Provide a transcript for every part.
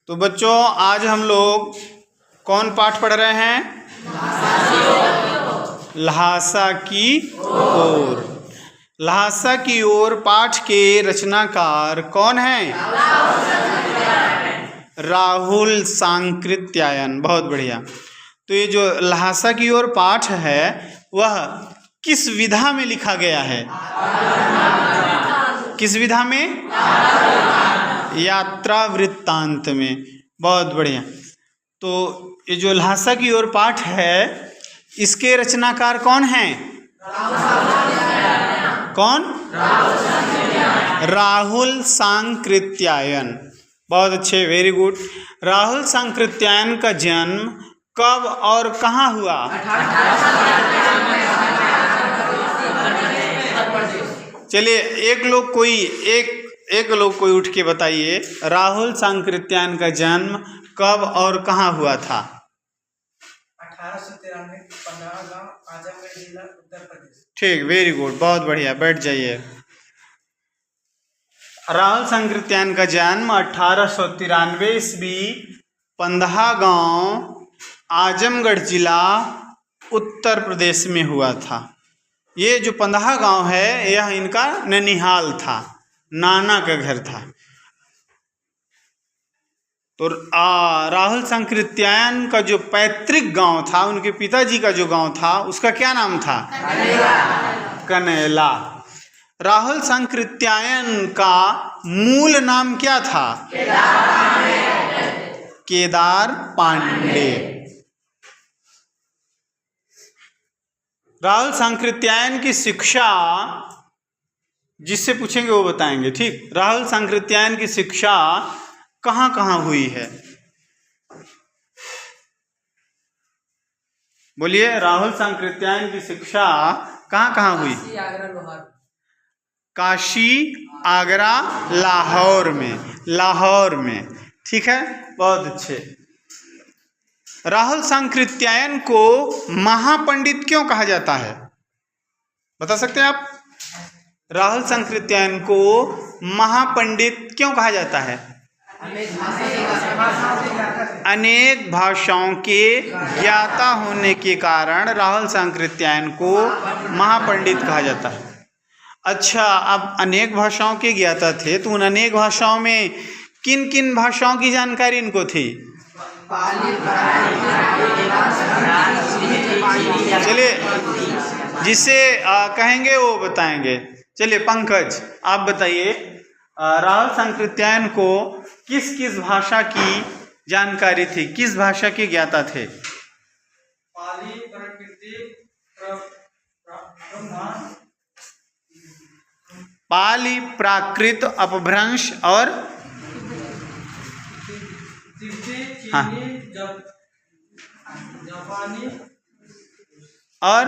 तो बच्चों आज हम लोग कौन पाठ पढ़ रहे हैं? ल्हासा की ओर। ल्हासा की ओर पाठ के रचनाकार कौन हैं? राहुल सांकृत्यायन। बहुत बढ़िया। तो ये जो ल्हासा की ओर पाठ है वह किस विधा में लिखा गया है? किस विधा में? यात्रा वृत्तांत में। बहुत बढ़िया। तो ये जो ल्हासा की ओर पाठ है इसके रचनाकार कौन हैं? कौन? राहुल सांकृत्यायन। बहुत अच्छे, वेरी गुड। राहुल सांकृत्यायन का जन्म कब और कहाँ हुआ? चलिए एक लोग कोई उठ के बताइए, राहुल सांकृत्यायन का जन्म कब और कहाँ हुआ था? 1893, 15 गांव, आजमगढ़ जिला, उत्तर प्रदेश। ठीक, वेरी गुड, बहुत बढ़िया, बैठ जाइए। राहुल सांकृत्यायन का जन्म 1893 ईस्वी, 15 गांव, आजमगढ़ जिला, उत्तर प्रदेश में हुआ था। ये जो 15 गांव है यह इनका ननिहाल था, नाना का घर था। तो राहुल सांकृत्यायन का जो पैतृक गांव था, उनके पिताजी का जो गांव था उसका क्या नाम था? कनैला। राहुल सांकृत्यायन का मूल नाम क्या था? केदार पांडे। राहुल सांकृत्यायन की शिक्षा जिससे पूछेंगे वो बताएंगे, ठीक। राहुल सांकृत्यायन की शिक्षा कहाँ कहाँ हुई है? बोलिए, राहुल सांकृत्यायन की शिक्षा कहाँ कहाँ हुई? काशी, आगरा, लाहौर में। लाहौर में, ठीक है, बहुत अच्छे। राहुल सांकृत्यायन को महापंडित क्यों कहा जाता है? बता सकते हैं आप? राहुल सांकृत्यायन को महापंडित क्यों कहा जाता है? अनेक भाषाओं के ज्ञाता होने के कारण राहुल सांकृत्यायन को महापंडित कहा जाता है। अच्छा, अब अनेक भाषाओं के ज्ञाता थे तो उन अनेक भाषाओं में किन किन भाषाओं की जानकारी इनको थी? चलिए, जिसे कहेंगे वो बताएंगे। चलिए पंकज, आप बताइए, राहुल सांकृत्यायन को किस किस भाषा की जानकारी थी? किस भाषा के ज्ञाता थे? पाली, प्राकृत, पाली, प्राकृत, अपभ्रंश और हाँ, जापानी और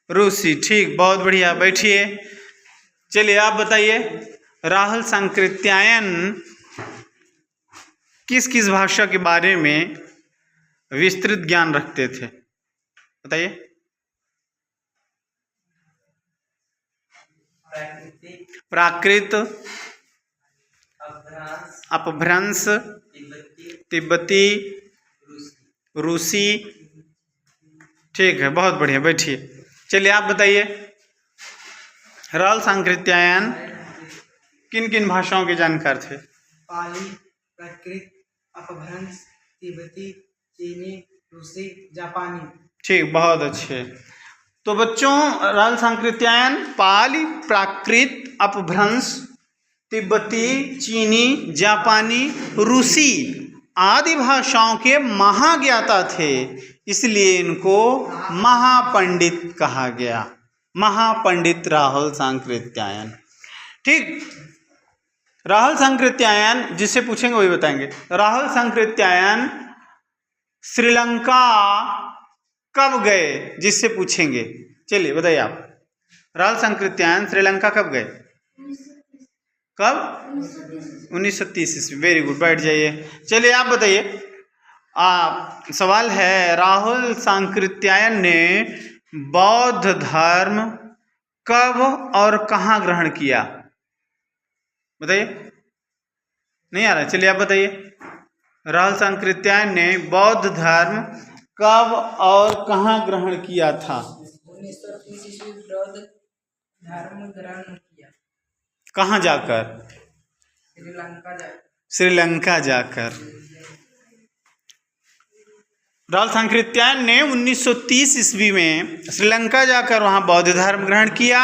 रूसी। ठीक, बहुत बढ़िया, बैठिए। चलिए आप बताइए, राहुल सांकृत्यायन किस किस भाषा के बारे में विस्तृत ज्ञान रखते थे? बताइए। प्राकृत, अपभ्रंश, तिब्बती, रूसी। ठीक है, बहुत बढ़िया, बैठिए। चलिए आप बताइए, राहुल सांकृत्यायन किन किन भाषाओं के जानकार थे? पाली, प्राकृत, अपभ्रंश, तिब्बती, चीनी, रूसी, जापानी। ठीक, बहुत अच्छे। तो बच्चों, राहुल सांकृत्यायन पाली, प्राकृत, अपभ्रंश, तिब्बती, चीनी, जापानी, रूसी आदि भाषाओं के महाज्ञाता थे, इसलिए इनको महापंडित कहा गया। महापंडित राहुल सांकृत्यायन। ठीक, राहुल सांकृत्यायन जिससे पूछेंगे वही बताएंगे। राहुल सांकृत्यायन श्रीलंका कब गए? जिससे पूछेंगे। चलिए बताइए आप, राहुल सांकृत्यायन श्रीलंका कब गए? कब? 1930 ईस्वी। वेरी गुड, बैठ जाइए। चलिए आप बताइए, सवाल है, राहुल सांकृत्यायन ने बौद्ध धर्म कब और कहाँ ग्रहण किया? बताइए। नहीं आ रहा? चलिए आप बताइए, राहुल सांकृत्यायन ने बौद्ध धर्म कब और कहाँ ग्रहण किया था? 1930 ईस्वी बौद्ध धर्म ग्रहण किया। कहाँ जाकर? श्रीलंका जाकर। श्रीलंका जाकर। राहुल सांकृत्यायन ने 1930 ईस्वी में श्रीलंका जाकर वहाँ बौद्ध धर्म ग्रहण किया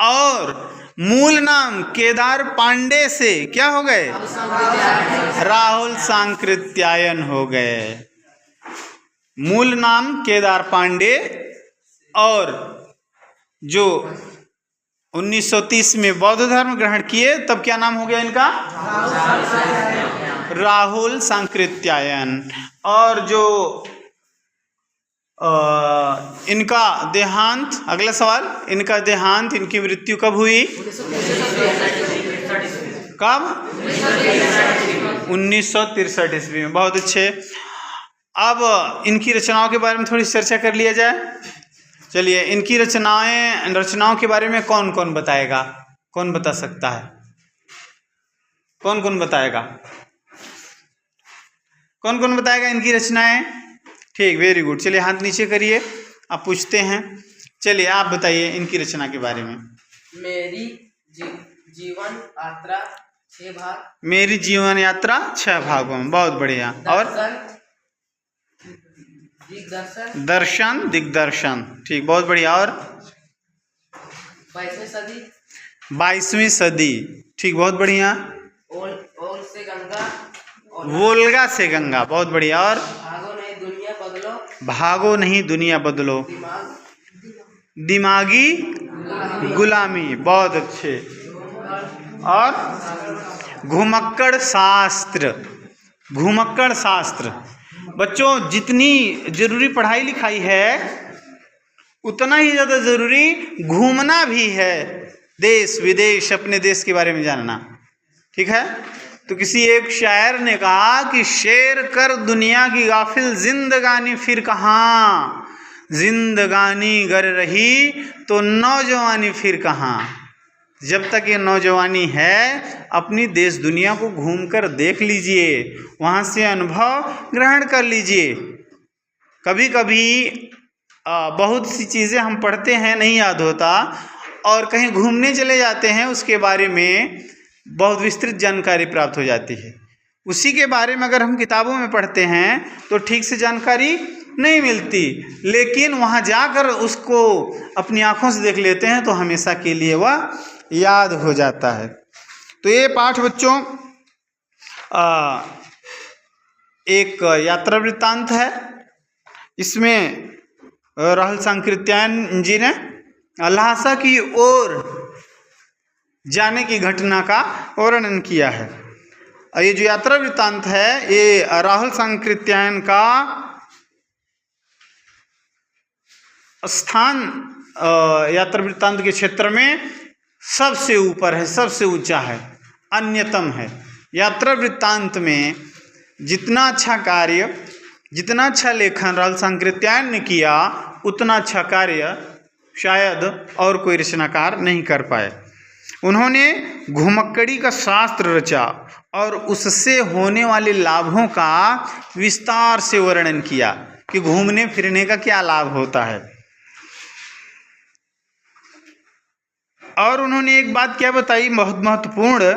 और मूल नाम केदार पांडे से क्या हो गए? राहुल सांकृत्यायन हो गए। मूल नाम केदार पांडे और जो 1930 में बौद्ध धर्म ग्रहण किए तब क्या नाम हो गया इनका? राहुल सांकृत्यायन। और जो इनका देहांत, अगला सवाल, इनका देहांत, इनकी मृत्यु कब हुई? कब? 1963 ईस्वी में। बहुत अच्छे। अब इनकी रचनाओं के बारे में थोड़ी चर्चा कर लिया जाए। चलिए, इनकी रचनाओं के बारे में कौन कौन बताएगा? कौन बता सकता है? कौन कौन बताएगा? कौन कौन बताएगा इनकी रचनाएं? ठीक, वेरी गुड। चलिए हाथ नीचे करिए, आप पूछते हैं। चलिए आप बताइए इनकी रचना के बारे में। मेरी जीवन यात्रा 6 भाग। मेरी जीवन यात्रा 6 भागों में। बहुत बढ़िया। और दर्शन दिग्दर्शन। ठीक, बहुत बढ़िया। और 22वीं सदी। 22वीं सदी। ठीक, बहुत बढ़िया। ओल से गंगा। वोल्गा से गंगा। बहुत बढ़िया। और भागो नहीं दुनिया बदलो। भागो नहीं दुनिया बदलो। दिमागी गुलामी। बहुत अच्छे। और घुमक्कड़ शास्त्र। घुमक्कड़ शास्त्र। बच्चों, जितनी जरूरी पढ़ाई लिखाई है उतना ही ज़्यादा ज़रूरी घूमना भी है, देश विदेश, अपने देश के बारे में जानना। ठीक है? तो किसी एक शायर ने कहा कि शेर कर दुनिया की गाफिल जिंदगानी फिर कहाँ, जिंदगानी गर रही तो नौजवानी फिर कहाँ। जब तक ये नौजवानी है अपनी देश दुनिया को घूमकर देख लीजिए, वहाँ से अनुभव ग्रहण कर लीजिए। कभी कभी बहुत सी चीज़ें हम पढ़ते हैं नहीं याद होता, और कहीं घूमने चले जाते हैं उसके बारे में बहुत विस्तृत जानकारी प्राप्त हो जाती है। उसी के बारे में अगर हम किताबों में पढ़ते हैं तो ठीक से जानकारी नहीं मिलती, लेकिन वहाँ जाकर उसको अपनी आँखों से देख लेते हैं तो हमेशा के लिए वह याद हो जाता है। तो ये पाठ बच्चों एक यात्रा वृत्तांत है। इसमें राहुल सांकृत्यायन जी ने ल्हासा की ओर जाने की घटना का वर्णन किया है। ये जो यात्रा वृत्तांत है ये राहुल सांकृत्यायन का स्थान यात्रा वृत्तांत के क्षेत्र में सबसे ऊपर है, सबसे ऊंचा है, अन्यतम है। यात्रा वृत्तांत में जितना अच्छा कार्य, जितना अच्छा लेखन राहुल सांकृत्यायन ने किया उतना अच्छा कार्य शायद और कोई रचनाकार नहीं कर पाए। उन्होंने घुमक्कड़ी का शास्त्र रचा और उससे होने वाले लाभों का विस्तार से वर्णन किया कि घूमने फिरने का क्या लाभ होता है। और उन्होंने एक बात क्या बताई बहुत महत्वपूर्ण,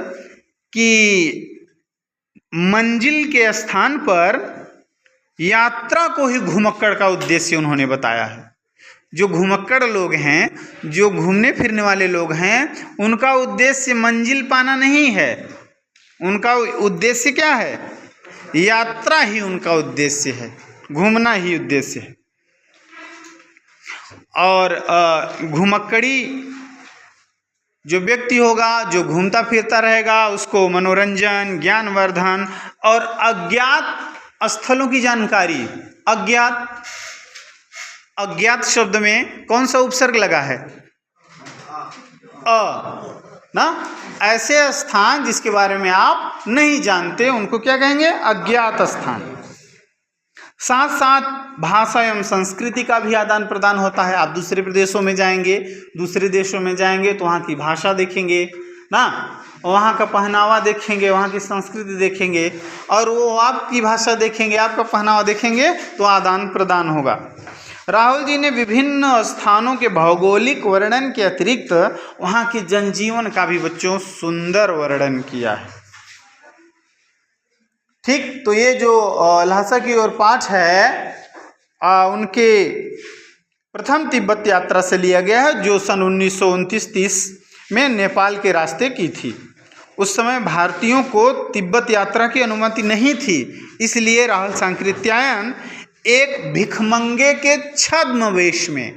कि मंजिल के स्थान पर यात्रा को ही घुमक्कड़ का उद्देश्य उन्होंने बताया है। जो घुमक्कड़ लोग हैं, जो घूमने फिरने वाले लोग हैं, उनका उद्देश्य मंजिल पाना नहीं है। उनका उद्देश्य क्या है? यात्रा ही उनका उद्देश्य है, घूमना ही उद्देश्य है। और घुमक्कड़ी जो व्यक्ति होगा, जो घूमता फिरता रहेगा, उसको मनोरंजन, ज्ञानवर्धन और अज्ञात स्थलों की जानकारी। अज्ञात शब्द में कौन सा उपसर्ग लगा है? ना? ऐसे स्थान जिसके बारे में आप नहीं जानते उनको क्या कहेंगे? अज्ञात स्थान। साथ साथ भाषा एवं संस्कृति का भी आदान प्रदान होता है। आप दूसरे प्रदेशों में जाएंगे, दूसरे देशों में जाएंगे तो वहाँ की भाषा देखेंगे, ना, वहाँ का पहनावा देखेंगे, वहाँ की संस्कृति देखेंगे, और वो आपकी भाषा देखेंगे, आपका पहनावा देखेंगे, तो आदान प्रदान होगा। राहुल जी ने विभिन्न स्थानों के भौगोलिक वर्णन के अतिरिक्त वहाँ के जनजीवन का भी बच्चों सुंदर वर्णन किया है। ठीक, तो ये जो ल्हासा की ओर पाठ है उनके प्रथम तिब्बत यात्रा से लिया गया है, जो सन 1929-30 में नेपाल के रास्ते की थी। उस समय भारतीयों को तिब्बत यात्रा की अनुमति नहीं थी, इसलिए राहुल सांकृत्यायन एक भिखमंगे के छद्म वेश में,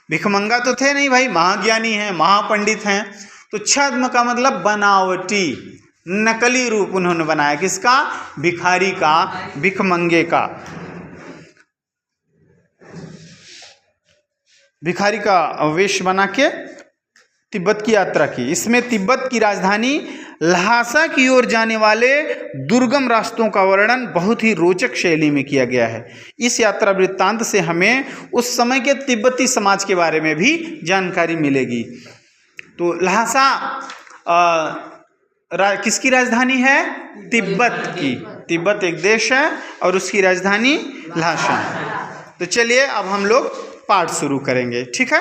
भिखमंगा तो थे नहीं भाई, महाज्ञानी हैं, महापंडित हैं, तो छद्म का मतलब बनावटी, नकली रूप उन्होंने बनाया। किसका? भिखारी का, भिखमंगे का, भिखारी का वेश बना के तिब्बत की यात्रा की। इसमें तिब्बत की राजधानी ल्हासा की ओर जाने वाले दुर्गम रास्तों का वर्णन बहुत ही रोचक शैली में किया गया है। इस यात्रा वृत्तांत से हमें उस समय के तिब्बती समाज के बारे में भी जानकारी मिलेगी। तो ल्हासा किसकी राजधानी है? तिब्बत की। तिब्बत एक देश है और उसकी राजधानी ल्हासा है। तो चलिए अब हम लोग पाठ शुरू करेंगे, ठीक है।